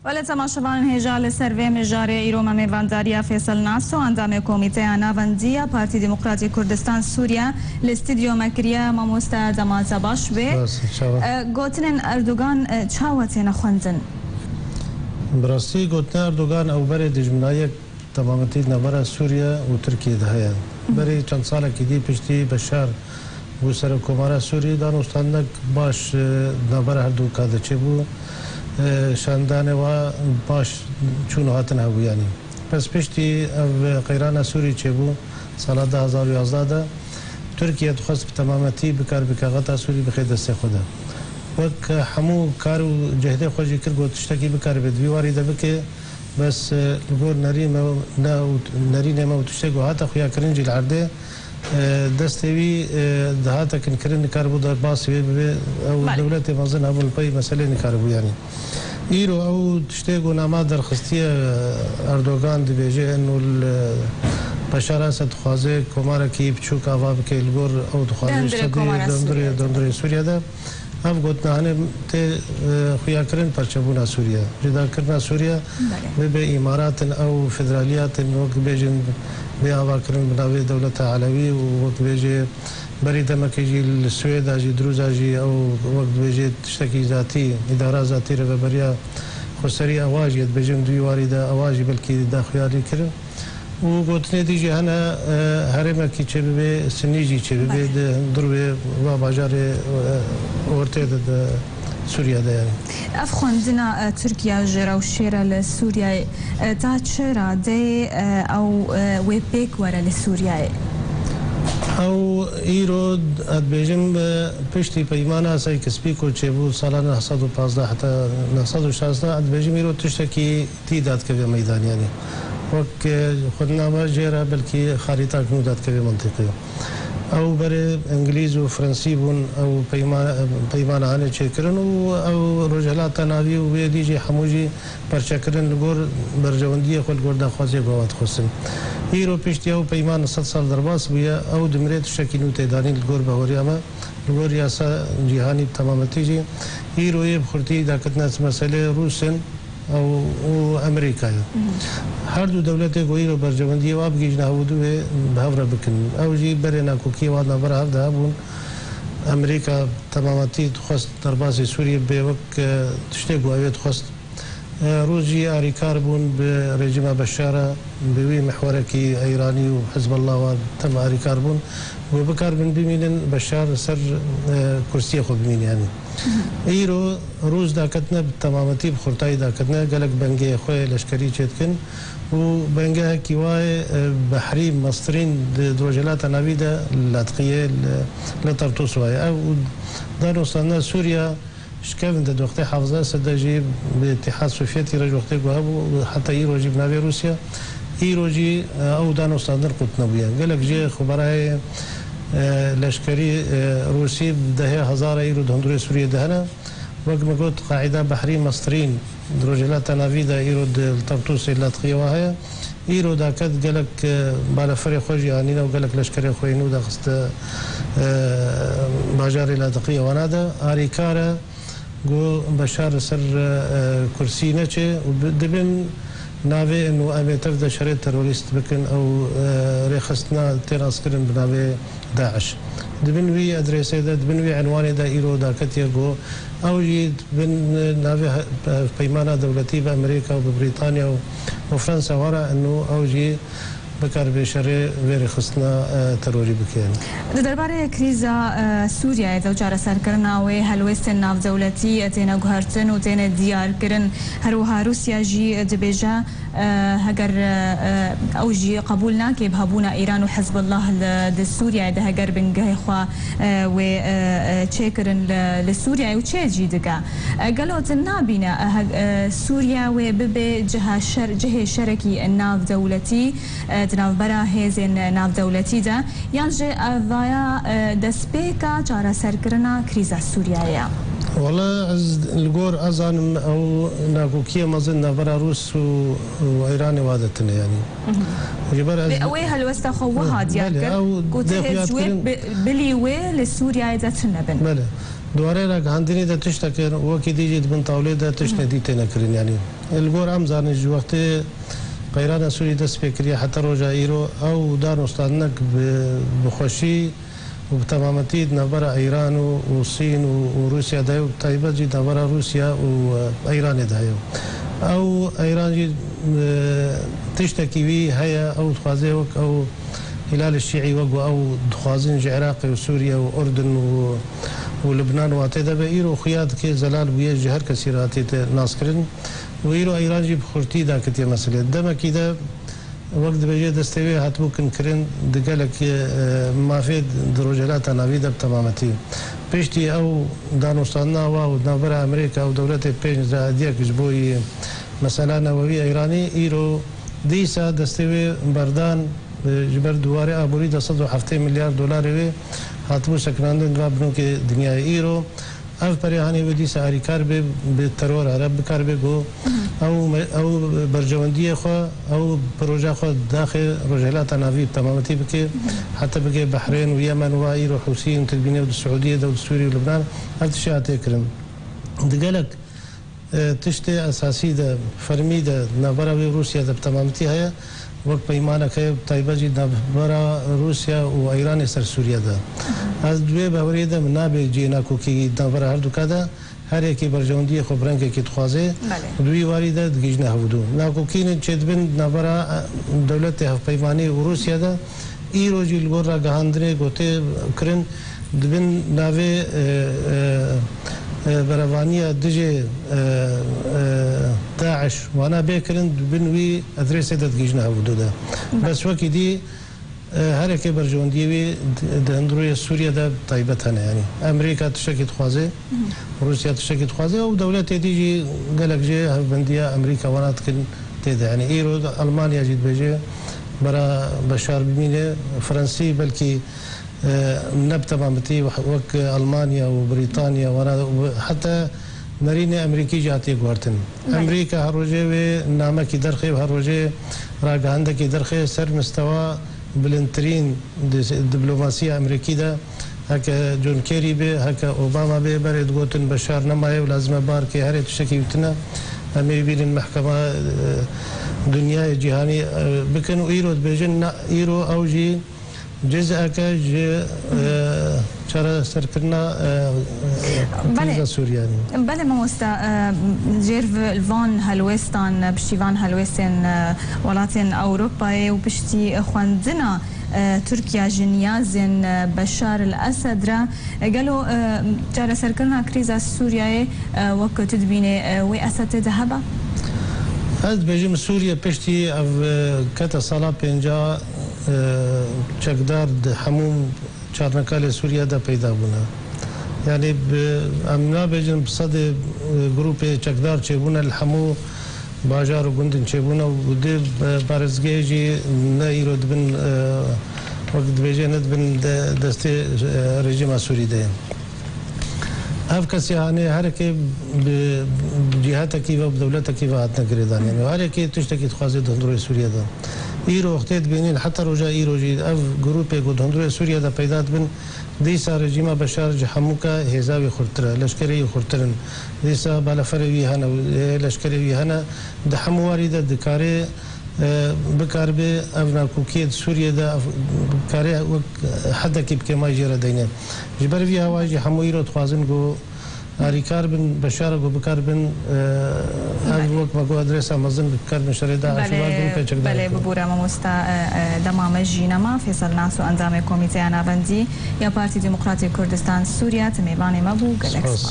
ولتماشاوان هێژا لەسەر vê mijارê îro me mêvandariya Fêsal Naso endamê komîteya navendiya Partî Demokratî Kurdistan Sûriye li stîdyo me kiriye mamoste Demal baş wê gotinên Erdogan çawa têne xwendin. Bi rastî gotina Erdogan ew berê dijminayek temametî navbera Sûriye û Tirkiyeyê de heye. Berê çend salekî dî piştî Beşar bû serokkomara Sûriyê danûstandinek baş navbera her du ka diçêbû şandanê wa baş çûn hatin hebû yanî. Pes piştî ev qeyrana Sûrî çêbû sala 2011 de Tirkiye dixwast bi temametî bikar bike xeta Sûrî bixe destê xwe de. Wek hemû kar û cehdê xwe jî kir got tiştekî bikar bê di vî warî de bike bes li gor nerînê me û tiştek got hata xuyakirin jî li erdê destê wî dihata kinkirin nikarbû derbasî wê bibe ew dewletê mezin hebûn li peyî meselê nikaribû yanî. Îro ew tiştê ku nama derxistiye Erdogan dibêje enû Beşar Esed dixwaze komarekî biçûk ava bike li gor ew dixwaze döndürê Sûriye de ev gotnahanê tê xuyakirin perçebûna Sûriye. Cudakirina Sûriye bibe îmaratin ew federaliyatên wek bêjin bê avakirin bi navê dewleta Elewî û wek bêje berî demekê jî li Swêda jî dirûza jî ew wek dibêje tiştekî zatî îdara zatî rêveberiya xweserî ewa jî dibêjin du warî de ewa jî belkî daxuyarî kirin û gotinê dî jî hene herêmekî çêbibe Sinî jî çêbibe di durvê va bajarê ortê de Sûriyede yani. Ev xwendina Tirkiye ji rewşêra li Sûriyeyê ta çira dê ew wê pêk were li Sûriyeyê? Ew îro dibêjim piştî peymana Sykes-Picot ku çêbû sala 1915 heta 1916 dibêjim îro tiştekî tî dadkeve meydan yanî. Wek xwendiname jêra belkî xarîtak nû dadkeve mentiqî. Ew berê İngilîz û Fransî bûn ew peymana hanê çêkirin û ew rojhilata navî û wê dî jî hemû jî perçekirin li gor berjewendiyê xwe li gor daxwazê gava dixwestin. Îro piştî ew peyman 100 sal derbas bûye ew dimirê tiştekî nû têdanîn li gor baweriya me li gor yasa cîhanî bi temametî jî îroyê bi xurtî dakitina meselê Rûsên û Amerîkayê. Her du dewletê ku îro berjewendiyê wa bigîjine hewdû wê bi hev re bikin. Ew jî berê nakokiyê wa navbera hev de hebûn. Amerîka temametî dixwast derbasê Sûriyê bê wek tiştê ku ew ê dixwast. Rûs jî alîkar bûn bi rejima Beşara bi wî mihwerekî Eyranî û Hizballah wa tem alîkar bûn û bikar bin bimînin Beşar ser kursiyê xwe bimîne yanî. Îro Rûs daketine bi temametî bi xurtayî daketine gelek bengehê xwe leşkerî çêdikin û bengehekî wayê behrî mestirîn di rojhilata navî de latqiyê li Tartus waye. Ew danûstandina Sûriya şkevin de doxtê Hafız Esed de jî bi Îtîhad Sovyetî re ji wextê ku hebû heta îro jî bi navê Rûsya îro jî ew danûstandin qutine bûye. Gelek jê xwebarayê leşkerî Rûsî dehê hezara îro di hundirê Sûriyê de hene. Wek me got qaîda behrî mestirîn di rojhilata navî de îro di Tartusê latqiyê wa heye. Îro daket gelek baleferê xwe jî anîne û gelek leşkerê xwe nû daxiste bajarê latqiyê wana de alîkar e got Beşar ser kursî neçe û dibin navê enû em ê tev de şerê terorîst bikin ew rêxistina têraskirin bi navê Daeş. Dibin wî adresê de dibin wî enwanê de îro daketiye got ew jî bin navê peymana dewletî bi Amerîka û bi Brîtanya û Fransa wara enû ew jî bikar bê şerê vê rêxistina terorî bike. Di derbarê krîza Sûriyeyê de û çareserkirina wê helwestên navdewletî têne guhertin û têne diyarkirin her wiha Rûsya jî dibêje heger ew jî qebûl nake bi hebûna Îran û Hizballah di Sûriyeyê de heger bingehê xwe wê çêkirin li Sûriyeyê û çê jî dike. Gelo tin nabîne Sûriye wê bibe cihê şerekî navdewletî di navbera hêzên navdewletî de yan ji evaya destpêka çareserkirina krîza Sûriyeyê ye? Valla ez li gor ezanim ew nakokiyê mezin navbera Rûs û Îranê wa de tune yanî. Ji ber ez wê helwesta xwe wiha diyar kir ku tu hêj wê bilî wê li Sûriyeyê de tune bin. Bele. دواره را گهاندنی ده تشت کن وکی دیجید بن تاوله ده تشت ندی تنکرین یعنی الجور أمزان جو وقت قيران سوري دست فكرية حتى رجع إيرو أو دار استانك بخشي وبتمامتي نبرة إيران والصين وروسيا دايو تايبة جي نبرة روسيا وإيران دايو أو إيران جي تشتكي بي هيا أو تخازي وك أو هلال الشيعي وقو أو دخازين عراقي وسوريا وأردن ولبنان واتدا بإيرو خياد كي زلال بيه جهر كسيراتي ناسكرن وإيرو إيران جي بخورتي دا كتير مسألة دما كده وقت بيجي دستوي هاتبو كنكرن دقالك ما في دروجلات نافيدا بتمامتي بيشتي أو دانوستانا أو نابرا أمريكا أو دولة بين زادية كجبوي مسألة نووية إيراني إيرو ديسا دستوي بردان جبر دواري أبوري دا 170 مليار دولار هاتبو سكناندن رابنو كي دنيا إيرو اف بريهاني ودي ساري كاربي بالترور عرب كاربي جو او برجوانديه خو او بروجا خو داخل رجالات نافي تمامتي بكي حتى بكي بحرين ويمن واير وحوثيين تلبينيه والسعوديه دول سوريا ولبنان هذا الشيء تكرم دقالك تشتي اساسي ده فرمي ده نبره روسيا ده تمامتي هي وقت پیمانه که طیبه جی نبرا روسیا و ایران سر سوریه ده از دوی باوری ده منابع جینا کوکی نبرا هر دو کده هر یکی برجوندی خبرنگ کی تخوازه دوی واری ده دگیج نه هودو ناکوکین چدبن نبرا دولت هف پیمانی و روسیا ده ایرو جیل گورا گهاندره گوته کرن دبن ناوی بروانية دجي داعش وانا بيكرن بنوي ادريس دت جيجنا ودودا بس وكي دي هركه برجونديوي دندروي سوريا ده طيبتنا يعني امريكا تشكي تخوازي روسيا تشكي تخوازي ودولات ديجي قالك جي بنديه امريكا وانا تكن تيدا يعني ايرو المانيا جيت بيجي برا بشار بمينه فرنسي بلكي نبتة مامتي وك ألمانيا وبريطانيا حتى نريني أمريكي جاتي قوارتن أمريكا هروجي نامة كي درخي وهروجي راقا عندك درخي سر مستوى بلنترين دبلوماسية أمريكي ده هكا جون كيري بي هكا أوباما بي بريد قوتن بشار نماي ولازم باركي هري تشكي وتنا أمي بين المحكمة دنيا جهاني بكن إيرو بيجن إيرو أو جي جزء كاج شرا سركنا كريزا سورياني بله ماموستا جيرف الفان هلوستان بشتيفان هلوستن ولاتن أوروبا وبشتي خواندنا تركيا جنيازن بشار الأسد را قالوا شرا سركنا كريزا سوريا وقت تدبينه وأسد ذهبا هذا بيجي سوريا بشتي أو كتا صلاة بينجا چکدار حموم چارنکال سوریا دا پیدا بونا یعنی امنا بجن بصد گروپ چکدار چه بونا الحمو باجار و گندن چه بونا و ده بارزگی جی نه ایرود بن وقت بجی ند بن دست رژیم سوری ده اف کسی هانی هر کی بجهات کی و بدولت کی و هات نگریدان یعنی هر کی تشتکی تخوازی دندروی سوریا ده إيرو اختيت بينين حتى رجاء إيرو جي أف جروب يقود هندرة سوريا دا بيدات بن ديسا رجيما بشار جحموكا هزاوي خرطرة لشكري خرطرن ديسا بالفروي هنا لشكري هنا دحمو واردة دكاري بكار بي أفنا كوكيد سوريا دا بكاري حدا كيب كما يجرى دينا جبر فيها واجي حمو إيرو تخوازن جو آریکار بن بشار گو بکار بن از وقت مگو ادرس آمازن بکار بن شریدا عشوار بن پیچک داره. بله ببورا ماموستا دمام جینما فیصل ناسو انجام کمیته آنابندی یا پارتی دموکراتی کردستان سوریه تمیبان مبو گلکس.